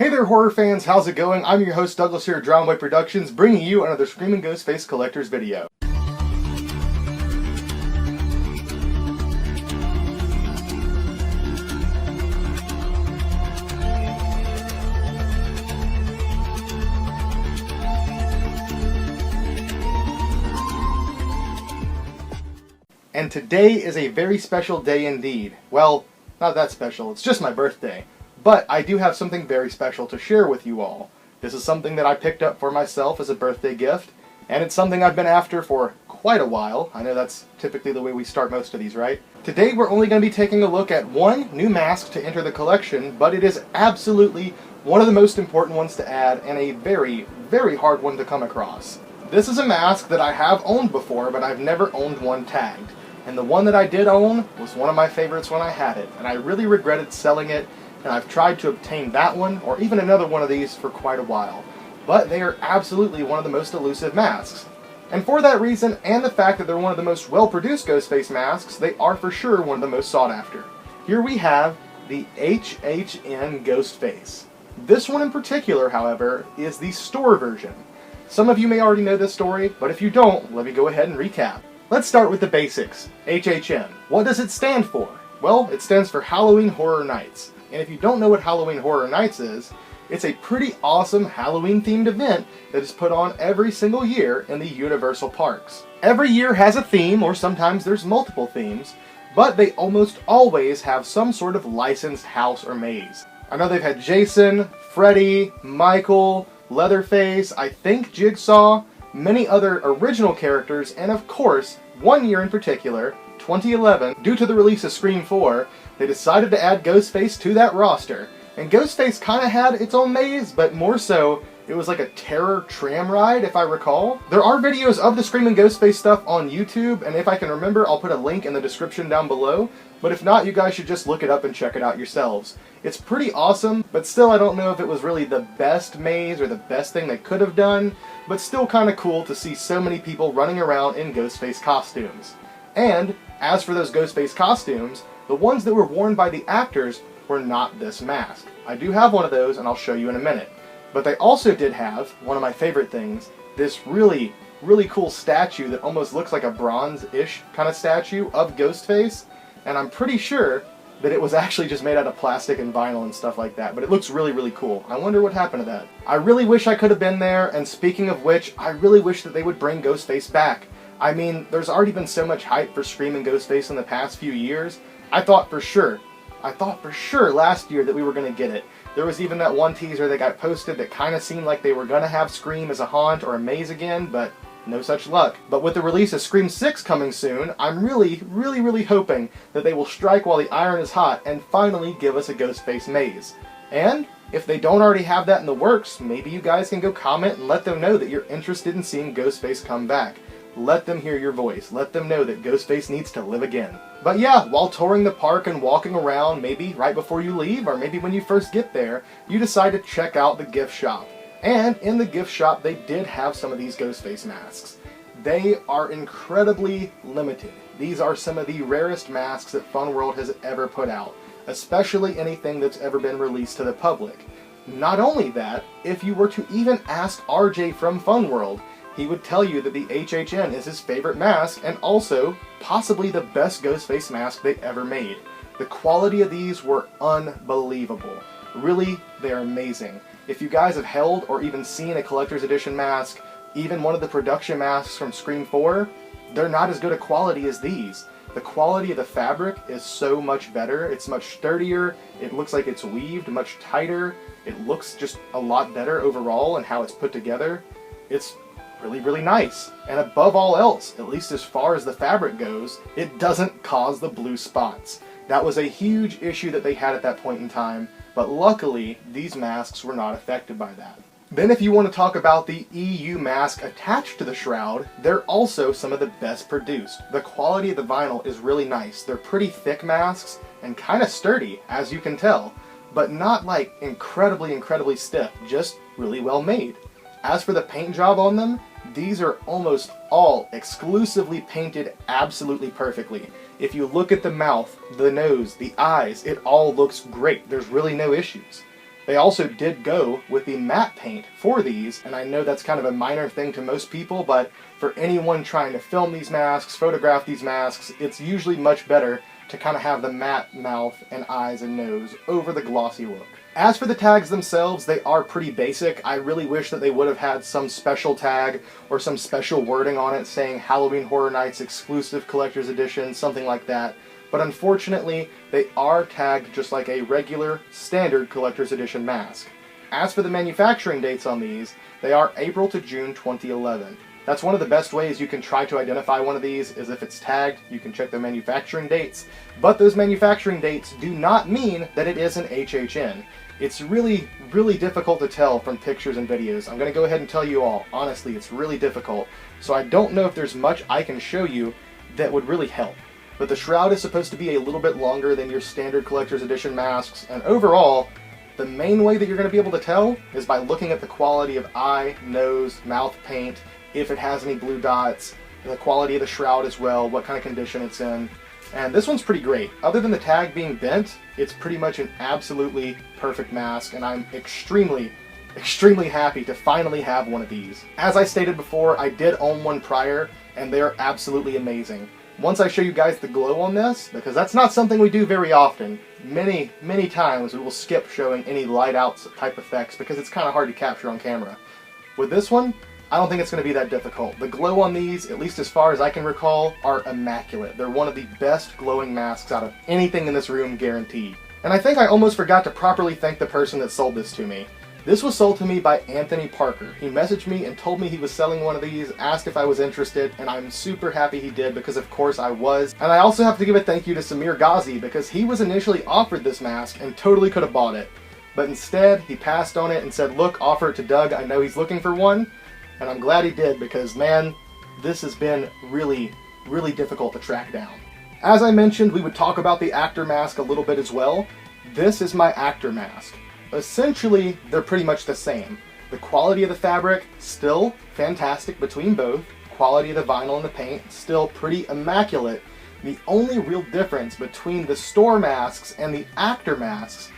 Hey there horror fans, how's it going? I'm your host Douglas here at Drowned Boy Productions, bringing you another Screaming Ghostface Collector's video. And today is a very special day indeed. Well, not that special, it's just my birthday. But I do have something very special to share with you all. This is something that I picked up for myself as a birthday gift, and it's something I've been after for quite a while. I know that's typically the way we start most of these, right? Today we're only going to be taking a look at one new mask to enter the collection, but it is absolutely one of the most important ones to add, and a very, very hard one to come across. This is a mask that I have owned before, but I've never owned one tagged. And the one that I did own was one of my favorites when I had it, and I really regretted selling it. And I've tried to obtain that one, or even another one of these, for quite a while. But they are absolutely one of the most elusive masks. And for that reason, and the fact that they're one of the most well-produced Ghostface masks, they are for sure one of the most sought after. Here we have the HHN Ghostface. This one in particular, however, is the store version. Some of you may already know this story, but if you don't, let me go ahead and recap. Let's start with the basics. HHN. What does it stand for? Well, it stands for Halloween Horror Nights. And if you don't know what Halloween Horror Nights is, it's a pretty awesome Halloween-themed event that is put on every single year in the Universal Parks. Every year has a theme, or sometimes there's multiple themes, but they almost always have some sort of licensed house or maze. I know they've had Jason, Freddy, Michael, Leatherface, I think Jigsaw, many other original characters, and of course, one year in particular, 2011, due to the release of Scream 4, they decided to add Ghostface to that roster. And Ghostface kind of had its own maze, but more so, it was like a terror tram ride, if I recall. There are videos of the Screaming Ghostface stuff on YouTube, and if I can remember, I'll put a link in the description down below. But if not, you guys should just look it up and check it out yourselves. It's pretty awesome, but still I don't know if it was really the best maze or the best thing they could have done, but still kind of cool to see so many people running around in Ghostface costumes. And, as for those Ghostface costumes, the ones that were worn by the actors were not this mask. I do have one of those, and I'll show you in a minute. But they also did have, one of my favorite things, this really, really cool statue that almost looks like a bronze-ish kind of statue of Ghostface. And I'm pretty sure that it was actually just made out of plastic and vinyl and stuff like that. But it looks really, really cool. I wonder what happened to that. I really wish I could have been there, and speaking of which, I really wish that they would bring Ghostface back. I mean, there's already been so much hype for Screaming Ghostface in the past few years. I thought for sure last year that we were going to get it. There was even that one teaser that got posted that kind of seemed like they were going to have Scream as a haunt or a maze again, but no such luck. But with the release of Scream 6 coming soon, I'm really hoping that they will strike while the iron is hot and finally give us a Ghostface maze. And if they don't already have that in the works, maybe you guys can go comment and let them know that you're interested in seeing Ghostface come back. Let them hear your voice. Let them know that Ghostface needs to live again. But yeah, while touring the park and walking around, maybe right before you leave, or maybe when you first get there, you decide to check out the gift shop. And in the gift shop, they did have some of these Ghostface masks. They are incredibly limited. These are some of the rarest masks that Fun World has ever put out, especially anything that's ever been released to the public. Not only that, if you were to even ask RJ from Fun World, he would tell you that the HHN is his favorite mask, and also possibly the best Ghostface mask they ever made. The quality of these were unbelievable. Really, they're amazing. If you guys have held or even seen a collector's edition mask, even one of the production masks from Scream 4, they're not as good a quality as these. The quality of the fabric is so much better. It's much sturdier. It looks like it's weaved much tighter. It looks just a lot better overall in how it's put together. It's really nice. And above all else, at least as far as the fabric goes, it doesn't cause the blue spots. That was a huge issue that they had at that point in time, but luckily these masks were not affected by that. Then if you want to talk about the EU mask attached to the shroud, they're also some of the best produced. The quality of the vinyl is really nice. They're pretty thick masks and kind of sturdy, as you can tell, but not like incredibly stiff, just really well made. As for the paint job on them, these are almost all exclusively painted absolutely perfectly. If you look at the mouth, the nose, the eyes, it all looks great. There's really no issues. They also did go with the matte paint for these, and I know that's kind of a minor thing to most people, but for anyone trying to film these masks, photograph these masks, it's usually much better to kind of have the matte mouth and eyes and nose over the glossy look. As for the tags themselves, they are pretty basic. I really wish that they would have had some special tag or some special wording on it saying Halloween Horror Nights Exclusive Collector's Edition, something like that. But unfortunately, they are tagged just like a regular, standard Collector's Edition mask. As for the manufacturing dates on these, they are April to June 2011. That's one of the best ways you can try to identify one of these, is if it's tagged, you can check the manufacturing dates. But those manufacturing dates do not mean that it is an HHN. It's really, really difficult to tell from pictures and videos. I'm going to go ahead and tell you all. Honestly, it's really difficult. So I don't know if there's much I can show you that would really help. But the shroud is supposed to be a little bit longer than your standard Collector's Edition masks, and overall, the main way that you're going to be able to tell is by looking at the quality of eye, nose, mouth paint, if it has any blue dots, the quality of the shroud as well, what kind of condition it's in. And this one's pretty great. Other than the tag being bent, it's pretty much an absolutely perfect mask, and I'm extremely happy to finally have one of these. As I stated before, I did own one prior, and they are absolutely amazing. Once I show you guys the glow on this, because that's not something we do very often, many times we will skip showing any light out type effects because it's kind of hard to capture on camera. With this one, I don't think it's going to be that difficult. The glow on these, at least as far as I can recall, are immaculate. They're one of the best glowing masks out of anything in this room, guaranteed. And I think I almost forgot to properly thank the person that sold this to me. This was sold to me by Anthony Parker. He messaged me and told me he was selling one of these, asked if I was interested, and I'm super happy he did because of course I was. And I also have to give a thank you to Samir Ghazi because he was initially offered this mask and totally could have bought it. But instead, he passed on it and said, look, offer it to Doug, I know he's looking for one. And I'm glad he did because, man, this has been really difficult to track down. As I mentioned, we would talk about the actor mask a little bit as well. This is my actor mask. Essentially, they're pretty much the same. The quality of the fabric, still fantastic between both. Quality of the vinyl and the paint, still pretty immaculate. The only real difference between the store masks and the actor masks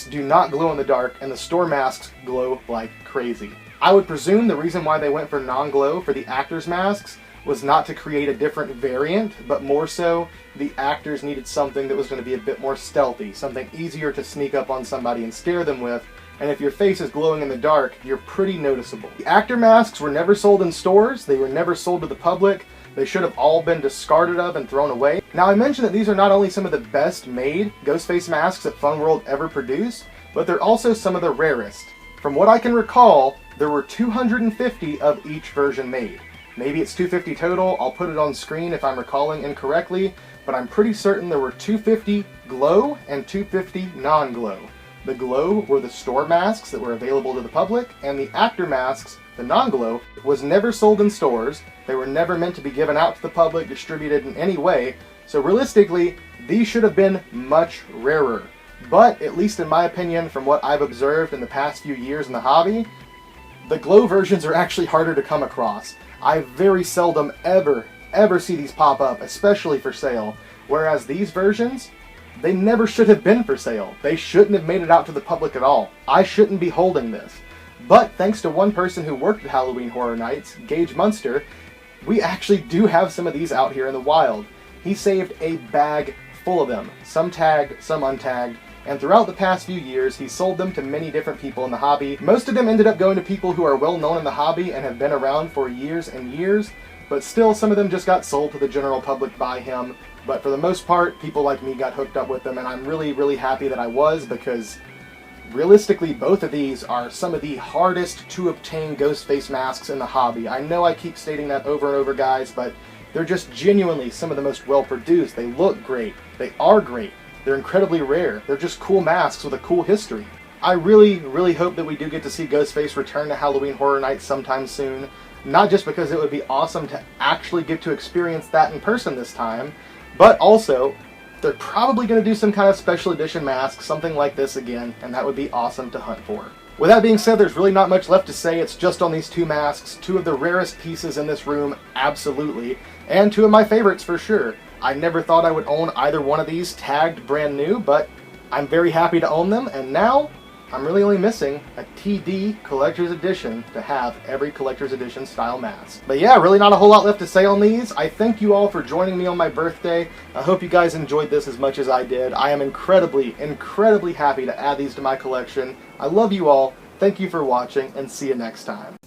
do not glow in the dark, and the store masks glow like crazy. I would presume the reason why they went for non-glow for the actors' masks was not to create a different variant, but more so the actors needed something that was going to be a bit more stealthy, something easier to sneak up on somebody and scare them with, and if your face is glowing in the dark, you're pretty noticeable. The actor masks were never sold in stores, they were never sold to the public, they should have all been discarded of and thrown away. Now I mentioned that these are not only some of the best made Ghostface masks that Fun World ever produced, but they're also some of the rarest. From what I can recall, there were 250 of each version made. Maybe it's 250 total, I'll put it on screen if I'm recalling incorrectly, but I'm pretty certain there were 250 glow and 250 non-glow. The glow were the store masks that were available to the public, and the actor masks, the non-glow, was never sold in stores. They were never meant to be given out to the public, distributed in any way, so realistically, these should have been much rarer. But, at least in my opinion, from what I've observed in the past few years in the hobby, the glow versions are actually harder to come across. I very seldom ever see these pop up, especially for sale. Whereas these versions, they never should have been for sale. They shouldn't have made it out to the public at all. I shouldn't be holding this. But thanks to one person who worked at Halloween Horror Nights, Gage Munster, we actually do have some of these out here in the wild. He saved a bag full of them, some tagged, some untagged, and throughout the past few years, he sold them to many different people in the hobby. Most of them ended up going to people who are well known in the hobby and have been around for years and years, but still some of them just got sold to the general public by him. But for the most part, people like me got hooked up with them, and I'm really happy that I was, because realistically, both of these are some of the hardest to obtain Ghostface masks in the hobby. I know I keep stating that over and over, guys, but they're just genuinely some of the most well-produced. They look great. They are great. They're incredibly rare. They're just cool masks with a cool history. I really hope that we do get to see Ghostface return to Halloween Horror Nights sometime soon. Not just because it would be awesome to actually get to experience that in person this time, but also, they're probably going to do some kind of special edition mask, something like this again, and that would be awesome to hunt for. With that being said, there's really not much left to say. It's just on these two masks, two of the rarest pieces in this room, absolutely, and two of my favorites for sure. I never thought I would own either one of these tagged brand new, but I'm very happy to own them, and now I'm really only missing a TD Collector's Edition to have every Collector's Edition style mask. But yeah, really not a whole lot left to say on these. I thank you all for joining me on my birthday. I hope you guys enjoyed this as much as I did. I am incredibly, incredibly happy to add these to my collection. I love you all. Thank you for watching, and see you next time.